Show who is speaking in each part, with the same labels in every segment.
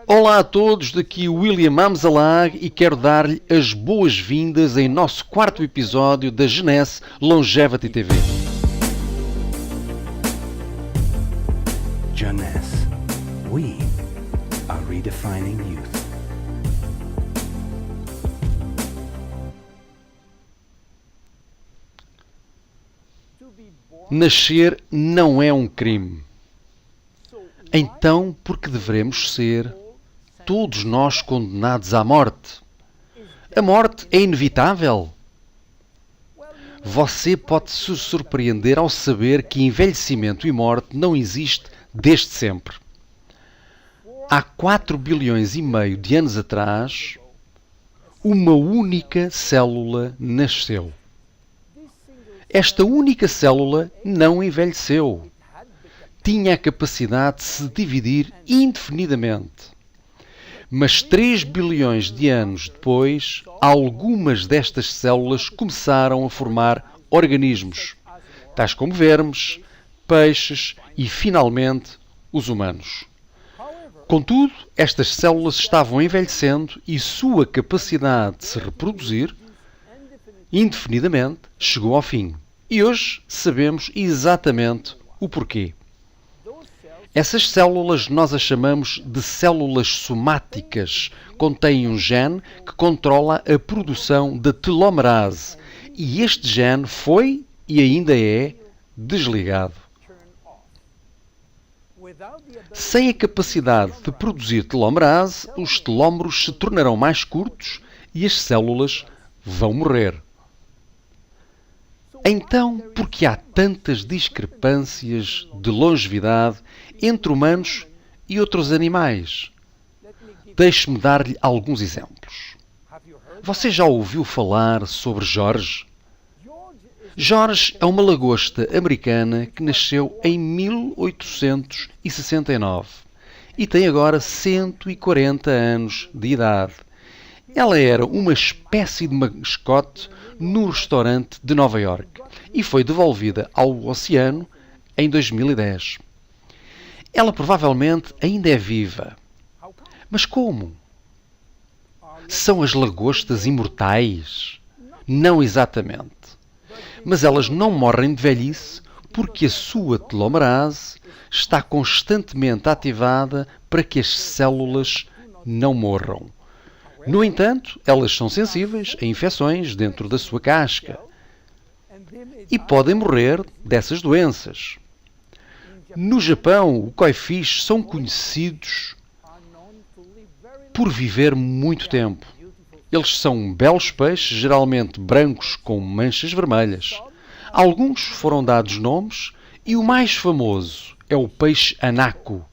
Speaker 1: Olá a todos, daqui William Amzalag e quero dar-lhe as boas-vindas em nosso quarto episódio da Jeunesse Longevity TV.
Speaker 2: Jeunesse, we are redefining youth.
Speaker 1: Nascer não é um crime. Então, por que devemos ser todos nós condenados à morte? A morte é inevitável? Você pode se surpreender ao saber que envelhecimento e morte não existe desde sempre. Há 4 bilhões e meio de anos atrás, uma única célula nasceu. Esta única célula não envelheceu. Tinha a capacidade de se dividir indefinidamente. Mas 3 bilhões de anos depois, algumas destas células começaram a formar organismos, tais como vermes, peixes e, finalmente, os humanos. Contudo, estas células estavam envelhecendo e sua capacidade de se reproduzir indefinidamente chegou ao fim. E hoje sabemos exatamente o porquê. Essas células nós as chamamos de células somáticas. Contêm um gene que controla a produção da telomerase. E este gene foi e ainda é desligado. Sem a capacidade de produzir telomerase, os telómeros se tornarão mais curtos e as células vão morrer. Então, por que há tantas discrepâncias de longevidade entre humanos e outros animais? Deixe-me dar-lhe alguns exemplos. Você já ouviu falar sobre George? George é uma lagosta americana que nasceu em 1869 e tem agora 140 anos de idade. Ela era uma espécie de mascote no restaurante de Nova Iorque e foi devolvida ao oceano em 2010. Ela provavelmente ainda é viva. Mas como? São as lagostas imortais? Não exatamente. Mas elas não morrem de velhice porque a sua telomerase está constantemente ativada para que as células não morram. No entanto, elas são sensíveis a infecções dentro da sua casca e podem morrer dessas doenças. No Japão, os koi-fish são conhecidos por viver muito tempo. Eles são belos peixes, geralmente brancos com manchas vermelhas. Alguns foram dados nomes e o mais famoso é o peixe anaco,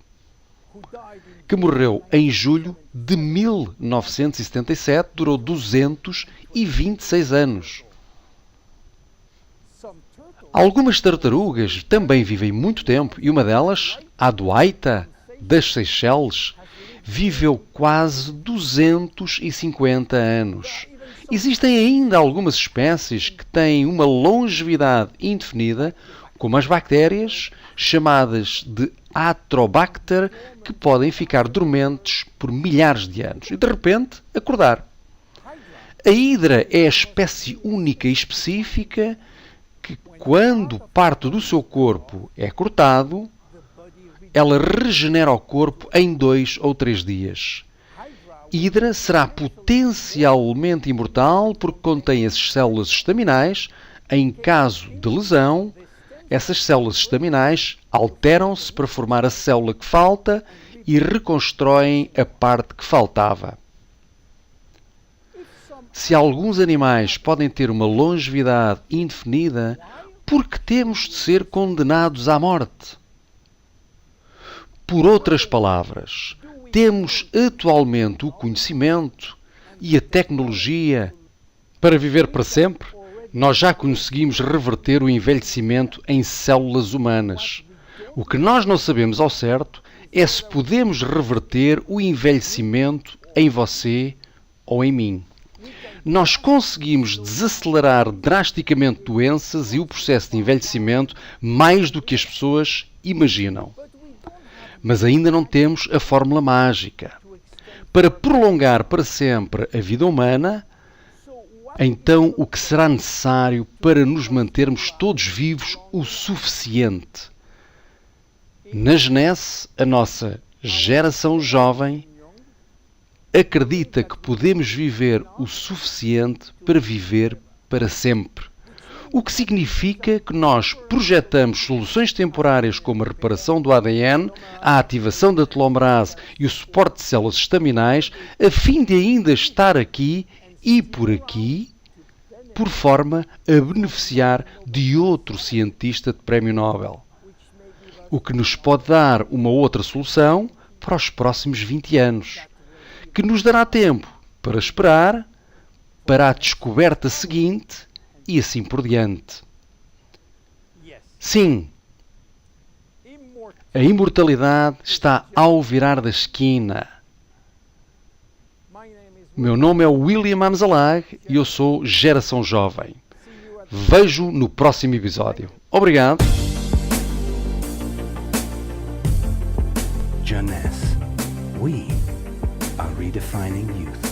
Speaker 1: que morreu em julho de 1977, durou 226 anos. Algumas tartarugas também vivem muito tempo e uma delas, a Duaita, das Seychelles, viveu quase 250 anos. Existem ainda algumas espécies que têm uma longevidade indefinida, como as bactérias, chamadas de Atrobacter, que podem ficar dormentes por milhares de anos e de repente acordar. A hidra é a espécie única e específica que, quando parte do seu corpo é cortado, ela regenera o corpo em 2 ou 3 dias. Hidra será potencialmente imortal porque contém as células estaminais. Em caso de lesão, essas células estaminais alteram-se para formar a célula que falta e reconstroem a parte que faltava. Se alguns animais podem ter uma longevidade indefinida, por que temos de ser condenados à morte? Por outras palavras, temos atualmente o conhecimento e a tecnologia para viver para sempre? Nós já conseguimos reverter o envelhecimento em células humanas. O que nós não sabemos ao certo é se podemos reverter o envelhecimento em você ou em mim. Nós conseguimos desacelerar drasticamente doenças e o processo de envelhecimento mais do que as pessoas imaginam. Mas ainda não temos a fórmula mágica. Para prolongar para sempre a vida humana, então o que será necessário para nos mantermos todos vivos o suficiente? Na Genese, a nossa geração jovem acredita que podemos viver o suficiente para viver para sempre. O que significa que nós projetamos soluções temporárias como a reparação do ADN, a ativação da telomerase e o suporte de células estaminais, a fim de ainda estar aqui e por aqui, por forma a beneficiar de outro cientista de prémio Nobel. O que nos pode dar uma outra solução para os próximos 20 anos, que nos dará tempo para esperar para a descoberta seguinte e assim por diante. Sim, a imortalidade está ao virar da esquina. Meu nome é William Amzalag e eu sou Geração Jovem. Vejo no próximo episódio. Obrigado.
Speaker 2: Jeunesse. We are redefining youth.